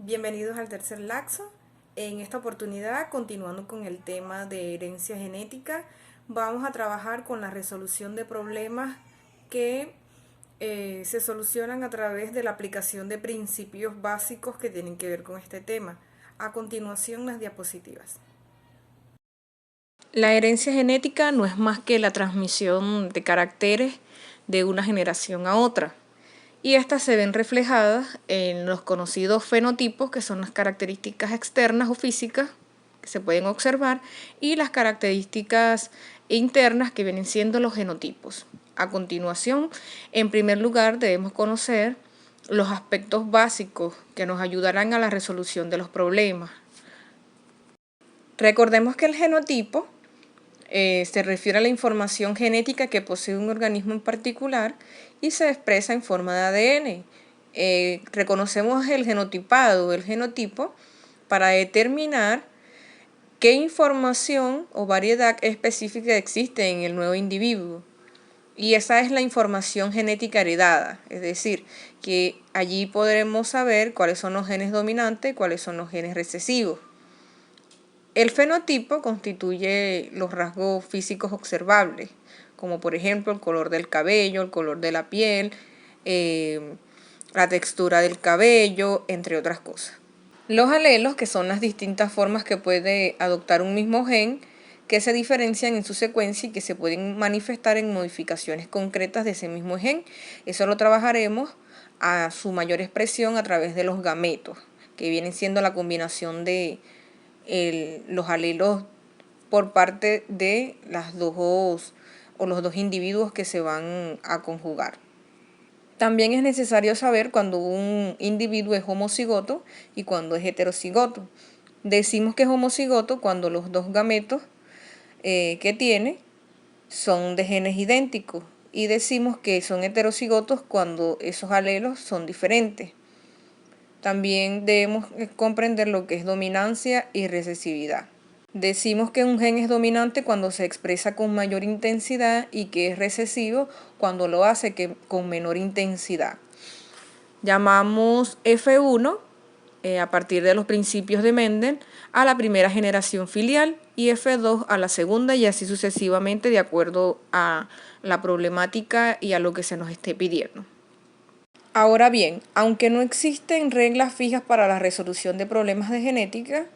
Bienvenidos al tercer laxo. En esta oportunidad, continuando con el tema de herencia genética, vamos a trabajar con la resolución de problemas que se solucionan a través de la aplicación de principios básicos que tienen que ver con este tema. A continuación, las diapositivas. La herencia genética no es más que la transmisión de caracteres de una generación a otra. Y estas se ven reflejadas en los conocidos fenotipos, que son las características externas o físicas que se pueden observar, y las características internas, que vienen siendo los genotipos. A continuación, en primer lugar, debemos conocer los aspectos básicos que nos ayudarán a la resolución de los problemas. Recordemos que el genotipo se refiere a la información genética que posee un organismo en particular y se expresa en forma de ADN. Reconocemos el genotipado, el genotipo, para determinar qué información o variedad específica existe en el nuevo individuo. Y esa es la información genética heredada, es decir, que allí podremos saber cuáles son los genes dominantes y cuáles son los genes recesivos. El fenotipo constituye los rasgos físicos observables, como por ejemplo el color del cabello, el color de la piel, la textura del cabello, entre otras cosas. Los alelos, que son las distintas formas que puede adoptar un mismo gen, que se diferencian en su secuencia y que se pueden manifestar en modificaciones concretas de ese mismo gen. Eso lo trabajaremos a su mayor expresión a través de los gametos, que vienen siendo la combinación de los alelos por parte de los dos individuos que se van a conjugar. También es necesario saber cuando un individuo es homocigoto y cuando es heterocigoto. Decimos que es homocigoto cuando los dos gametos que tiene son de genes idénticos, y decimos que son heterocigotos cuando esos alelos son diferentes. También debemos comprender lo que es dominancia y recesividad. Decimos que un gen es dominante cuando se expresa con mayor intensidad y que es recesivo cuando lo hace con menor intensidad. Llamamos F1, a partir de los principios de Mendel, a la primera generación filial y F2 a la segunda, y así sucesivamente de acuerdo a la problemática y a lo que se nos esté pidiendo. Ahora bien, aunque no existen reglas fijas para la resolución de problemas de genética,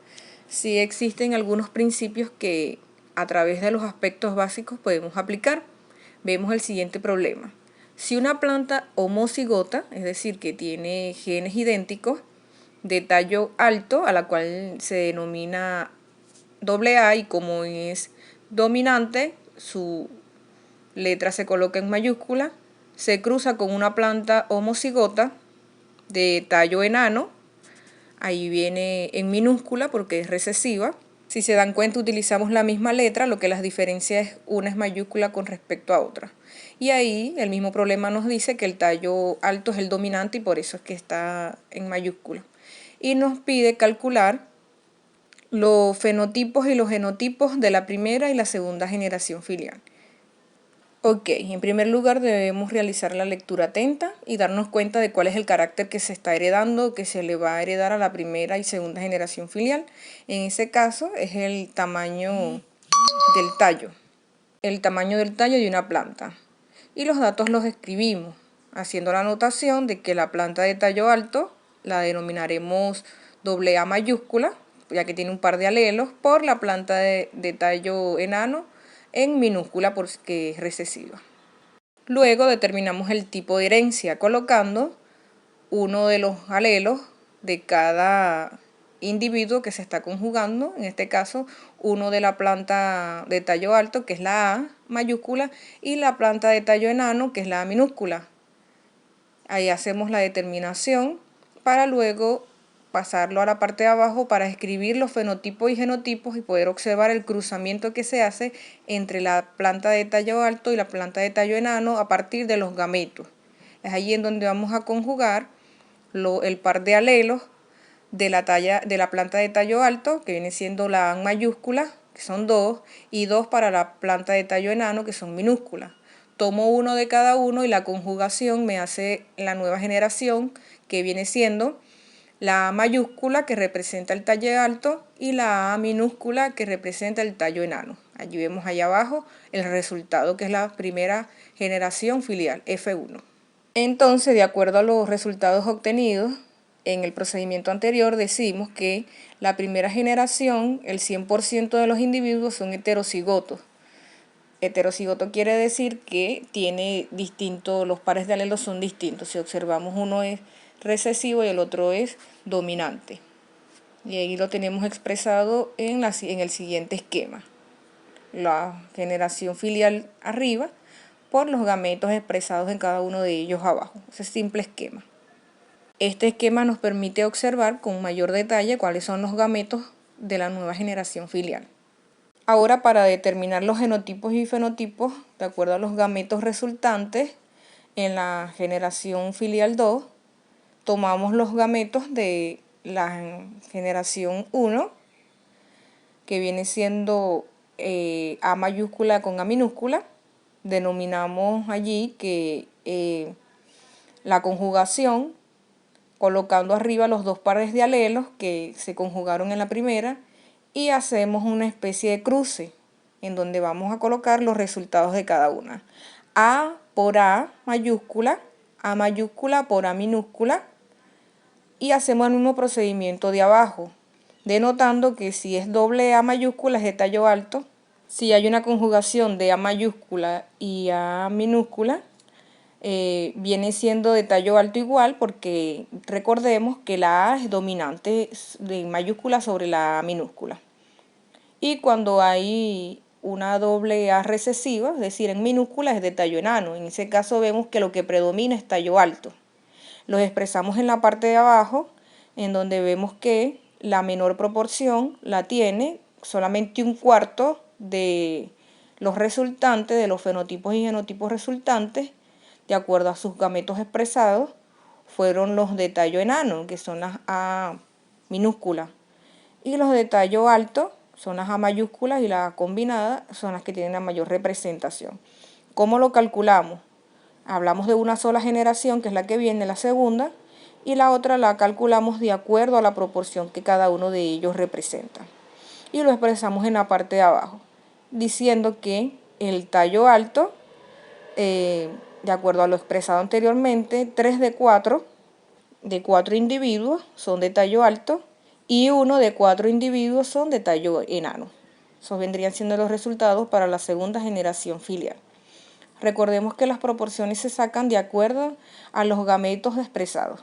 sí existen algunos principios que a través de los aspectos básicos podemos aplicar. Vemos el siguiente problema. Si una planta homocigota, es decir, que tiene genes idénticos, de tallo alto, a la cual se denomina AA, y como es dominante, su letra se coloca en mayúscula, se cruza con una planta homocigota de tallo enano, ahí viene en minúscula porque es recesiva. Si se dan cuenta, utilizamos la misma letra, lo que las diferencia es una es mayúscula con respecto a otra. Y ahí el mismo problema nos dice que el tallo alto es el dominante y por eso es que está en mayúscula. Y nos pide calcular los fenotipos y los genotipos de la primera y la segunda generación filial. Ok, en primer lugar debemos realizar la lectura atenta y darnos cuenta de cuál es el carácter que se está heredando, que se le va a heredar a la primera y segunda generación filial. En ese caso es el tamaño del tallo, el tamaño del tallo de una planta. Y los datos los escribimos, haciendo la anotación de que la planta de tallo alto la denominaremos AA mayúscula, ya que tiene un par de alelos, por la planta de tallo enano en minúscula porque es recesiva. Luego determinamos el tipo de herencia colocando uno de los alelos de cada individuo que se está conjugando, en este caso uno de la planta de tallo alto, que es la A mayúscula, y la planta de tallo enano, que es la A minúscula. Ahí hacemos la determinación para luego pasarlo a la parte de abajo para escribir los fenotipos y genotipos y poder observar el cruzamiento que se hace entre la planta de tallo alto y la planta de tallo enano a partir de los gametos. Es allí en donde vamos a conjugar el par de alelos de la planta de tallo alto, que viene siendo la A mayúscula, que son 2, y 2 para la planta de tallo enano, que son minúsculas. Tomo uno de cada uno y la conjugación me hace la nueva generación, que viene siendo la A mayúscula que representa el tallo alto y la A minúscula que representa el tallo enano. Allí vemos allá abajo el resultado, que es la primera generación filial, F1. Entonces, de acuerdo a los resultados obtenidos en el procedimiento anterior, decimos que la primera generación, el 100% de los individuos son heterocigotos. Heterocigoto quiere decir que tiene los pares de alelos son distintos. Si observamos, uno es recesivo y el otro es dominante. Y ahí lo tenemos expresado en el siguiente esquema. La generación filial arriba por los gametos expresados en cada uno de ellos abajo. Ese simple esquema. Este esquema nos permite observar con mayor detalle cuáles son los gametos de la nueva generación filial. Ahora, para determinar los genotipos y fenotipos, de acuerdo a los gametos resultantes en la generación filial 2, tomamos los gametos de la generación 1, que viene siendo A mayúscula con A minúscula. Denominamos allí que la conjugación, colocando arriba los dos pares de alelos que se conjugaron en la primera, y hacemos una especie de cruce en donde vamos a colocar los resultados de cada una. A por A mayúscula por A minúscula, y hacemos el mismo procedimiento de abajo, denotando que si es doble A mayúscula es de tallo alto. Si hay una conjugación de A mayúscula y A minúscula, viene siendo de tallo alto igual, porque recordemos que la A es dominante de mayúscula sobre la A minúscula. Y cuando hay una doble A recesiva, es decir, en minúscula, es de tallo enano. En ese caso vemos que lo que predomina es tallo alto. Los expresamos en la parte de abajo, en donde vemos que la menor proporción la tiene solamente un cuarto de los resultantes, de los fenotipos y genotipos resultantes, de acuerdo a sus gametos expresados, fueron los de tallo enano, que son las A minúsculas, y los de tallo alto son las A mayúsculas, y las combinadas son las que tienen la mayor representación. ¿Cómo lo calculamos? Hablamos de una sola generación, que es la que viene, la segunda, y la otra la calculamos de acuerdo a la proporción que cada uno de ellos representa. Y lo expresamos en la parte de abajo, diciendo que el tallo alto, de acuerdo a lo expresado anteriormente, 3 de 4 individuos son de tallo alto y 1 de 4 individuos son de tallo enano. Esos vendrían siendo los resultados para la segunda generación filial. Recordemos que las proporciones se sacan de acuerdo a los gametos expresados.